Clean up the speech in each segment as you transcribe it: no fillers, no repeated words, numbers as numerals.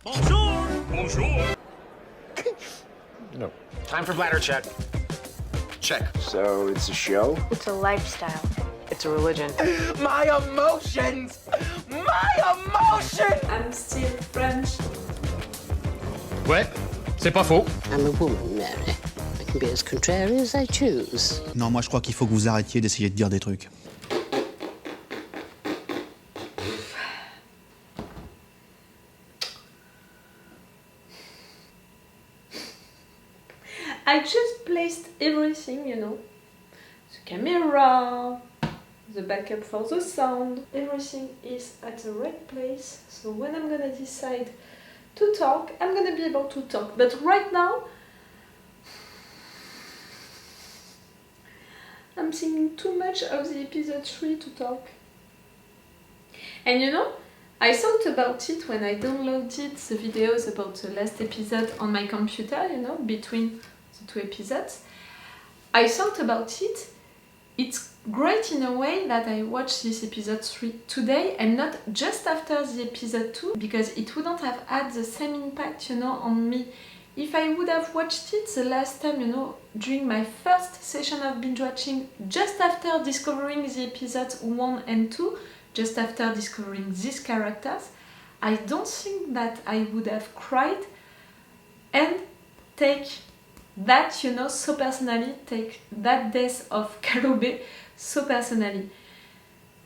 Bonjour! Bonjour! No. Time for bladder check. Check. So it's a show? It's a lifestyle. It's a religion. My emotions! My emotions! I'm still French. Ouais, c'est pas faux. I'm a woman, Mary. I can be as contrary as I choose. Non, moi je crois qu'il faut que vous arrêtiez d'essayer de dire des trucs. I just placed everything, you know. The camera, the backup for the sound. Everything is at the right place. So when I'm gonna decide to talk, I'm gonna be able to talk. But right now, I'm thinking too much of the episode 3 to talk. And you know, I thought about it when I downloaded the videos about the last episode on my computer, you know, between the two episodes. I thought about it. It's great in a way that I watched this episode 3 today and not just after the episode 2, because it wouldn't have had the same impact, you know, on me if I would have watched it the last time, you know, during my first session of binge watching, just after discovering the episodes 1 and 2, just after discovering these characters. I don't think that I would have cried and take that, you know, so personally, take that death of Karube so personally.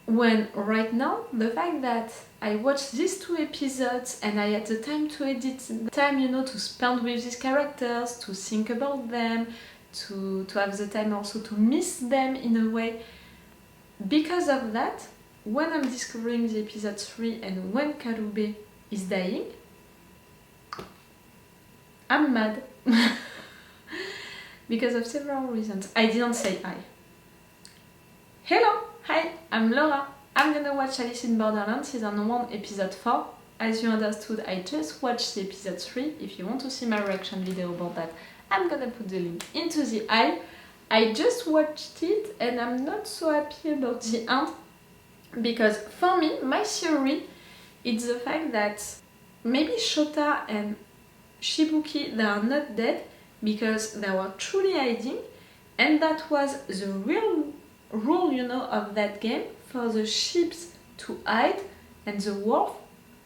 When right now, the fact that I watched these two episodes and I had the time to edit, the time, you know, to spend with these characters, to think about them, to have the time also to miss them in a way. Because of that, when I'm discovering the episode 3 and when Karube is dying, I'm mad. Because of several reasons. I didn't say hi. Hello! Hi, I'm Laura. I'm gonna watch Alice in Borderland season 1 episode 4. As you understood, I just watched the episode 3. If you want to see my reaction video about that, I'm gonna put the link into the eye. I just watched it and I'm not so happy about the end. Because for me, my theory is the fact that maybe Shota and Shibuki, they are not dead because they were truly hiding, and that was the real rule, you know, of that game, for the sheep to hide and the wolf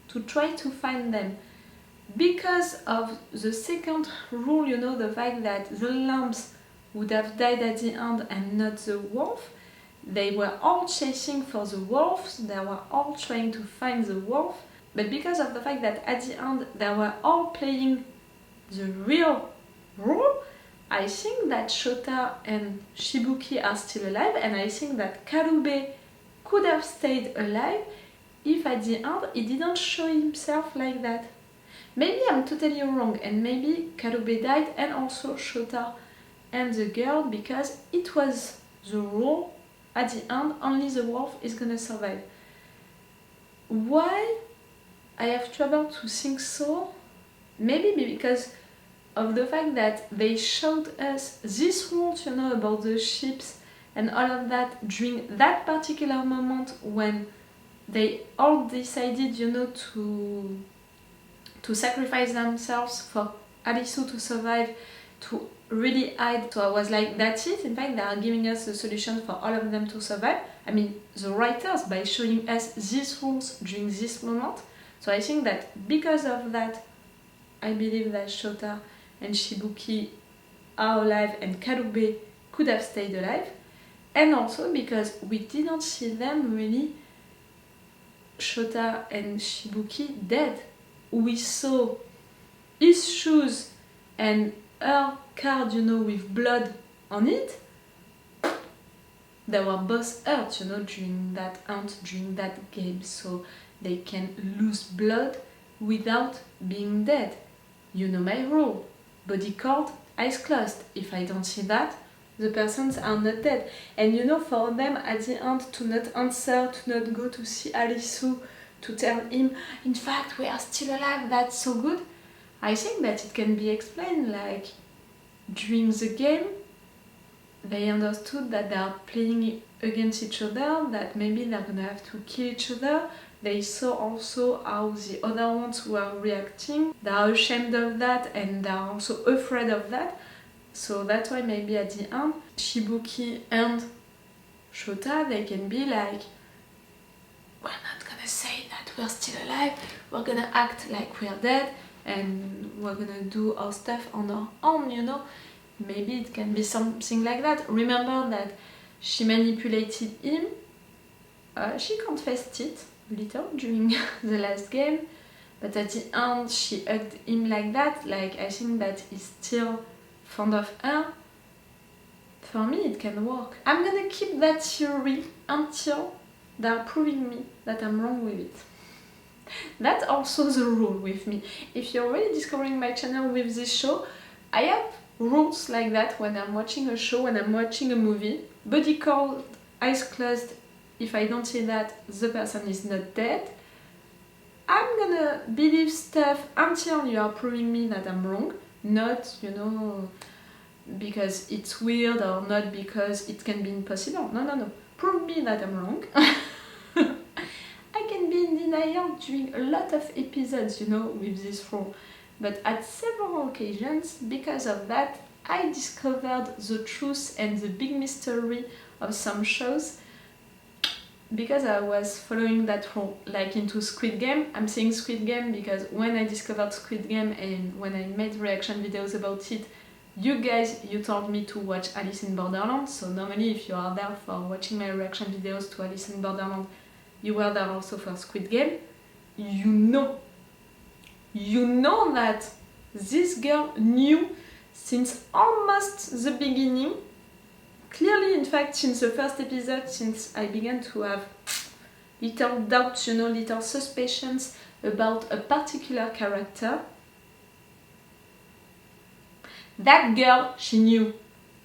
to try to find them. Because of the second rule, you know, the fact that the lambs would have died at the end and not the wolf, they were all chasing for the wolves, they were all trying to find the wolf, but because of the fact that at the end they were all playing the real rule, I think that Shota and Shibuki are still alive, and I think that Karube could have stayed alive if at the end he didn't show himself like that. Maybe I'm totally wrong, and maybe Karube died and also Shota and the girl, because it was the rule at the end, only the wolf is gonna survive. Why I have trouble to think so? Maybe because of the fact that they showed us this rules, you know, about the ships and all of that during that particular moment when they all decided, you know, to sacrifice themselves for Alisu to survive, to really hide. So I was like, that's it. In fact, they are giving us the solution for all of them to survive. I mean, the writers, by showing us these rules during this moment. So I think that because of that, I believe that Shota and Shibuki are alive and Karube could have stayed alive. And also because we didn't see them really, Shota and Shibuki, dead. We saw his shoes and her card, you know, with blood on it. They were both hurt, you know, during that hunt, during that game, so they can lose blood without being dead. You know my rule. Body cord, eyes closed. If I don't see that, the persons are not dead. And you know, for them at the end to not answer, to not go to see Alisu, to tell him, in fact, we are still alive, that's so good. I think that it can be explained, like, during the game, they understood that they are playing against each other, that maybe they're gonna have to kill each other, they saw also how the other ones were reacting. They are ashamed of that and they are also afraid of that. So that's why maybe at the end, Shibuki and Shota, they can be like, we're not gonna say that we're still alive, we're gonna act like we're dead and we're gonna do our stuff on our own, you know. Maybe it can be something like that. Remember that she manipulated him. She confessed it a little during the last game, but at the end she hugged him like that. Like, I think that he's still fond of her. For me it can work. I'm gonna keep that theory until they're proving me that I'm wrong with it. That's also the rule with me. If you're already discovering my channel with this show, I have rules like that when I'm watching a show, when I'm watching a movie. Body cold, eyes closed. If I don't see that the person is not dead, I'm gonna believe stuff until you are proving me that I'm wrong. Not, you know, because it's weird or not because it can be impossible. No. Prove me that I'm wrong. I can be in denial during a lot of episodes, you know, with this rule. But at several occasions, because of that, I discovered the truth and the big mystery of some shows because I was following that rule. Like into Squid Game, I'm saying Squid Game because when I discovered Squid Game and when I made reaction videos about it, you guys, you told me to watch Alice in Borderland. So normally if you are there for watching my reaction videos to Alice in Borderland, you were there also for Squid Game. You know that this girl knew since almost the beginning. Clearly, in fact, since the first episode, since I began to have little doubts, you know, little suspicions about a particular character, that girl, she knew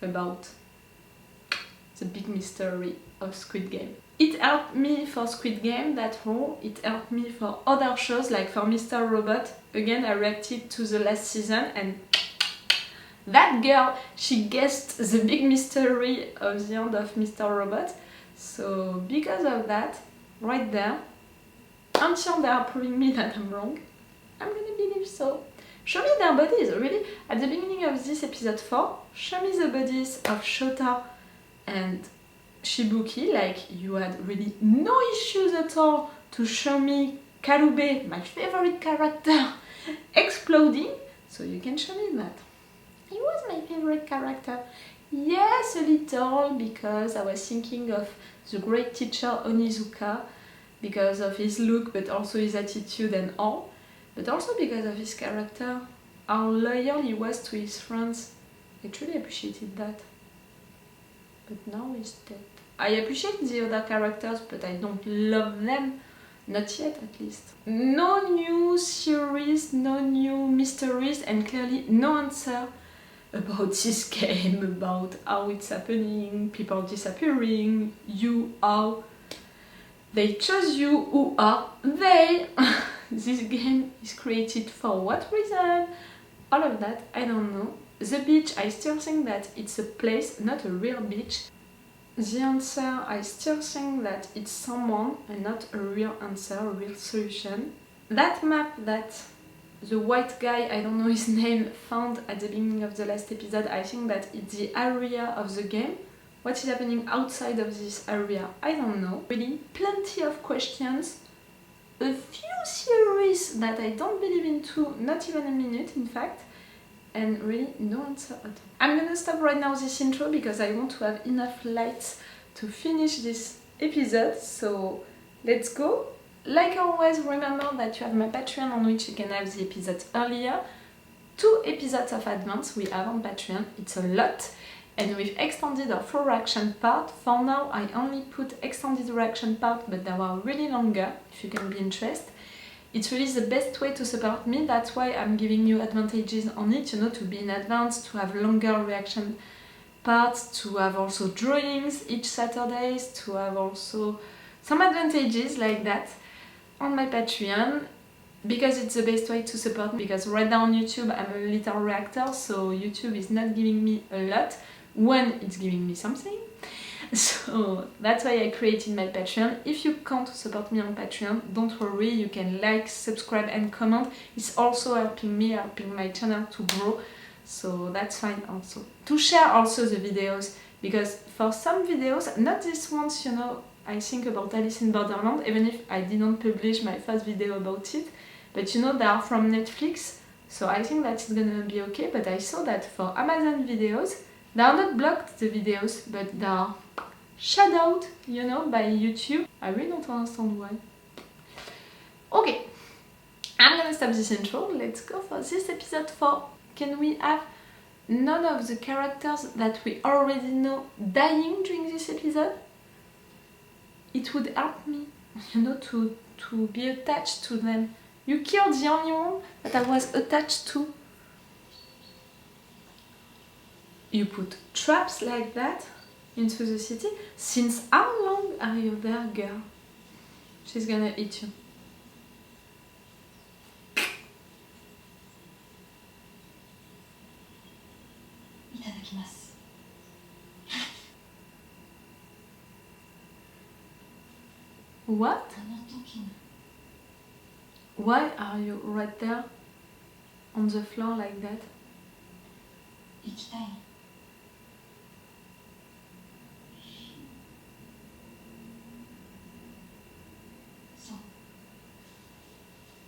about the big mystery of Squid Game. It helped me for Squid Game, that role. It helped me for other shows, like for Mr. Robot. Again, I reacted to the last season and that girl, she guessed the big mystery of the end of Mr. Robot. So because of that, right there, until they are proving me that I'm wrong, I'm gonna believe so. Show me their bodies, really. At the beginning of this episode 4, show me the bodies of Shota and Shibuki, like you had really no issues at all to show me Karube, my favorite character, exploding, so you can show me that. He was my favorite character. Yes, a little, because I was thinking of the great teacher Onizuka, because of his look, but also his attitude and all, but also because of his character, how loyal he was to his friends. I truly appreciated that. But now he's dead. I appreciate the other characters, but I don't love them. Not yet, at least. No new theories, no new mysteries, and clearly no answer about this game, about how it's happening, people disappearing, you, how they chose you, who are they? This game is created for what reason? All of that, I don't know. The beach, I still think that it's a place, not a real beach. The answer, I still think that it's someone and not a real answer, a real solution. That map that the white guy, I don't know his name, found at the beginning of the last episode, I think that it's the area of the game. What is happening outside of this area, I don't know. Really, plenty of questions, a few theories that I don't believe into, not even a minute in fact, and really no answer at all. I'm gonna stop right now this intro because I want to have enough lights to finish this episode, so let's go. Like always, remember that you have my Patreon on which you can have the episodes earlier. 2 episodes of advance we have on Patreon, it's a lot. And we've extended our full reaction part. For now, I only put extended reaction part, but they were really longer, if you can be interested. It's really the best way to support me, that's why I'm giving you advantages on it, you know, to be in advance, to have longer reaction parts, to have also drawings each Saturdays, to have also some advantages like that on my Patreon, because it's the best way to support me, because right now on YouTube I'm a little reactor, so YouTube is not giving me a lot when it's giving me something. So that's why I created my Patreon. If you can't support me on Patreon, don't worry, you can like, subscribe and comment. It's also helping me, helping my channel to grow. So that's fine also. To share also the videos, because for some videos, not this ones, you know, I think about Alice in Borderland, even if I didn't publish my first video about it, but you know, they are from Netflix, so I think that's gonna be okay. But I saw that for Amazon videos, they are not blocked, the videos, but they are shadowed, you know, by YouTube. I really don't understand why. Okay, I'm gonna stop this intro. Let's go for this episode 4. Can we have none of the characters that we already know dying during this episode? It would help me, you know, to be attached to them. You killed the only one that I was attached to. You put traps like that into the city? Since how long are you there, girl? She's gonna eat you. What? Why are you right there on the floor like that?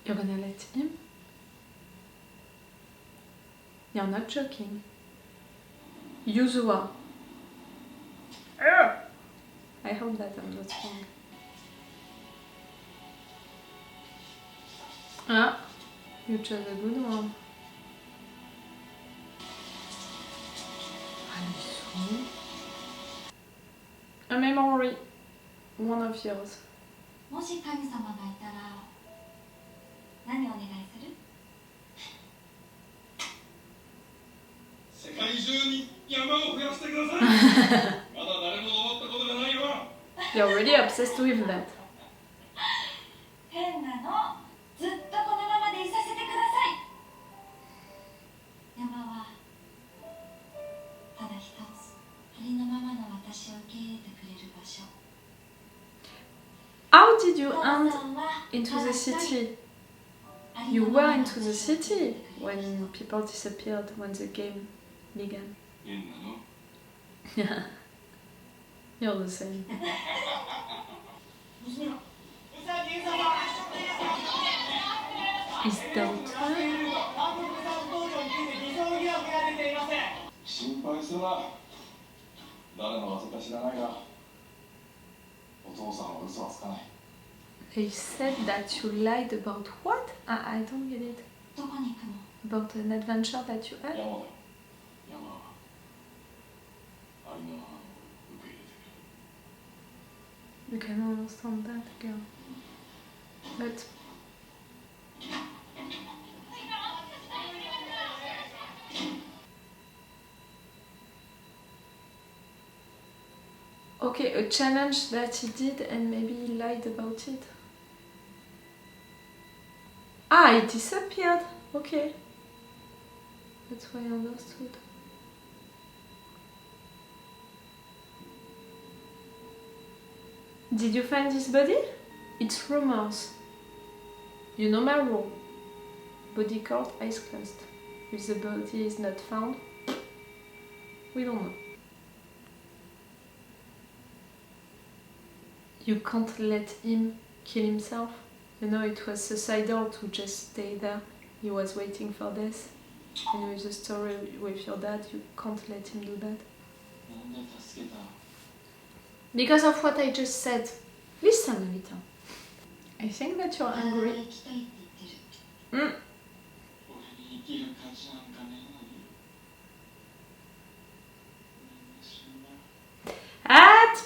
You're gonna let him? You're not joking. Yuzua. I hope that I'm not wrong. Ah, you chose a good one. A memory. One of yours. もし神様がいたら何お願いする？世界中に山を増やしてください。まだ誰も思ったことがないよ。 You're really obsessed with that. 変なの。ずっとこのままでいさせてください。山はただ一つ、ありのままの私を受け入れてくれる場所。 How did you end into the city? You were into the city when people disappeared when the game began. Yeah. You're the same. His daughter? 心配するな。誰の技か知らないが、お父さんは嘘はつかない。 They said that you lied about what? I don't get it. どこに行くの？ About an adventure that you had? 山だよ。山はありのままを受け入れてくれる。 You can understand that, girl. But okay, a challenge that he did and maybe he lied about it. Ah, it disappeared. Okay. That's why I understood. Did you find this body? It's rumors. You know my rule. Body count, eyes closed. If the body is not found, we don't know. You can't let him kill himself. You know, it was suicidal to just stay there. He was waiting for this. And with the story with your dad, you can't let him do that. Because of what I just said. Listen a little. I think that you're angry. 生きたいって言ってる。Mm. 俺に生きる価値なんかねえのに。 What?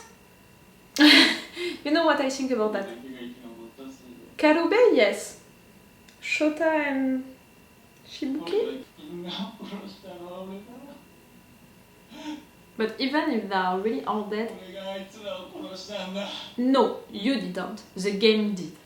You know what I think about that? Karube, yes. Shota and Shibuki? But even if they are really all dead, no, you didn't. The game did.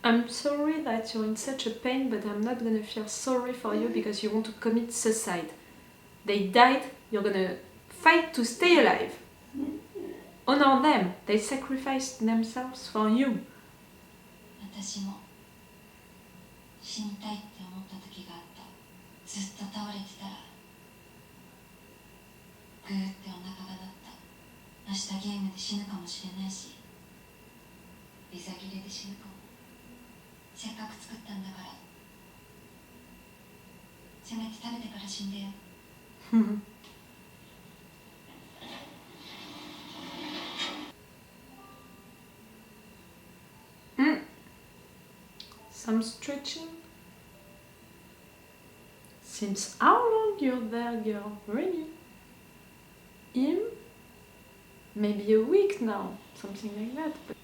I'm sorry that you're in such a pain, but I'm not gonna feel sorry for you because you want to commit suicide. They died, you're gonna fight to stay alive. Honor them, they sacrificed themselves for you. 私も死にたいって思った時があった。ずっと倒れてたらグーってお腹が鳴った。明日ゲームで死ぬかもしれないし、ビザ切れで死ぬかも。せっかく作ったんだから、せめて食べてから死んでよ。Some stretching. Since how long you're there, girl? Really? Him? Maybe a week now, something like that. But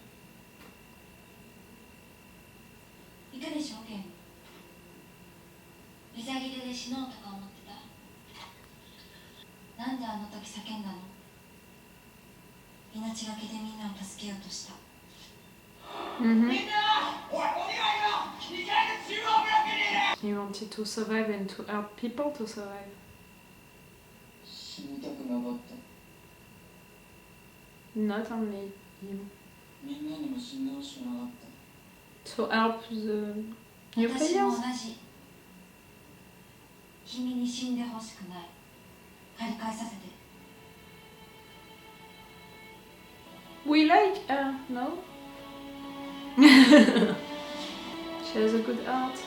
行くでしょゲーム。ビザ切れで死のうとか思ってた。なんであの時叫んだの？命がけでみんなを助けようとした。He wanted to survive and to help people to survive. 死にたくなかった。 Not only him. みんなにも死んでほしくなかった。 To help the new 私も players. 同じ。君に死んでほしくない。借り返させて。We like her, no? She has a good heart.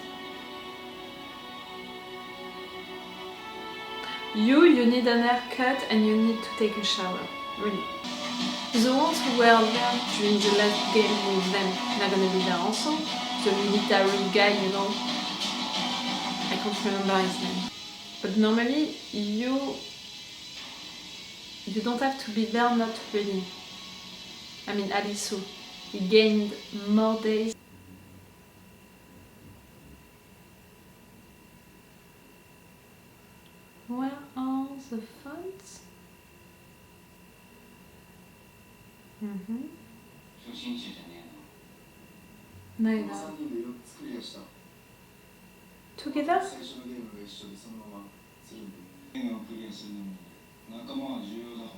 You need an haircut and you need to take a shower. Really. The ones who were there during the last game with them, they're gonna be there also. The military guy, you know. I can't remember his name. But normally, you don't have to be there not really. I mean, Alisu. He gained more days. Where are the funds? 初心者じゃねえ Neither. の。3人で4つクリアした。 Together? 最初のゲームが一緒でそのままするんで。ゲームをクリアするのに仲間は重要だか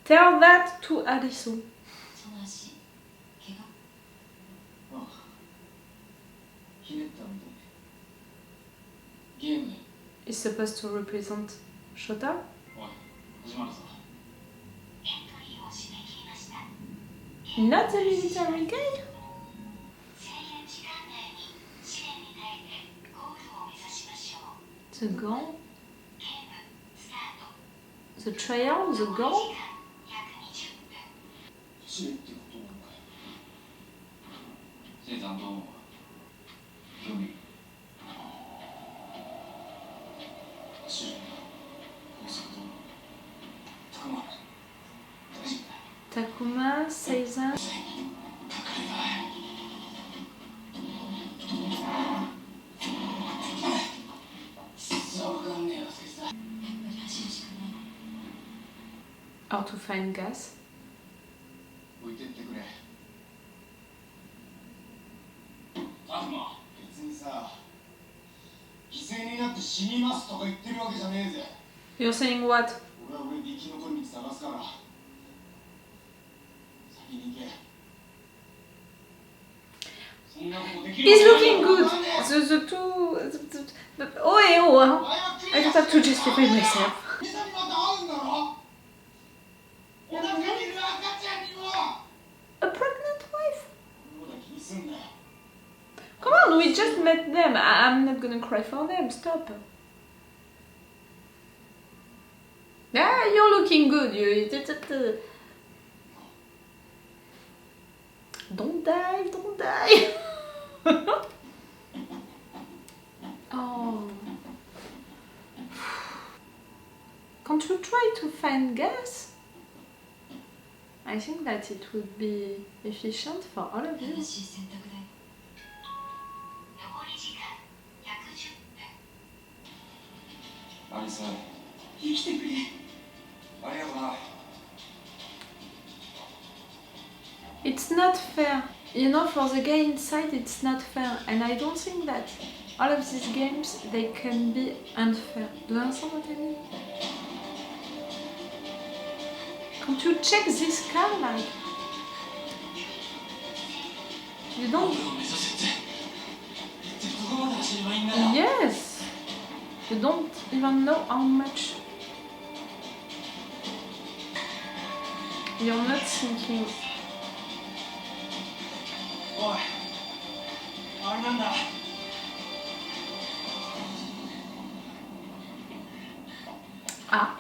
らな。 Tell that to Alisu. その足、怪我。ああ。ひねったみたい。ゲームで。 Is supposed to represent Shota? おい、始まるぞ。 Not the military guy? The goal? The trial? The goal? 走れってことなのかよ。せいさんどう思う？興味。走れ。大阪どう思う？高間、大丈夫だ。 Takuma, Seiza. Or to find gas. 置いてってくれ。タフマ、別にさ、犠牲になって死にますとか言ってるわけじゃねえぜ。 You're saying what? 俺は俺で生き残る道探すから。先に行け。そんなことできる He's looking good. The two. Oh, oh, I don't have to justify myself. みんなにまた会うんだろ。お腹にいる赤ちゃんにも。 A pregnant wife? どうだ気にすんなよ。 Come on, we just met them. I'm not gonna cry for them. Stop. Yeah, you're looking good. Don't die, don't die. Oh. Can't you try to find gas? I think that it would be efficient for all of you. 正しい選択だよ。残り時間110分。アリス、生きてくれ。ありがとうな。It's not fair. You know, for the guy inside, it's not fair. And I don't think that all of these games, they can be unfair. Do you understand what I mean? Can't you check this car, like? You don't... ゴールを目指せってどこまで走ればいいんだよ Yes! You don't even know how much... You're not thinking... おいあれなんだ Ah,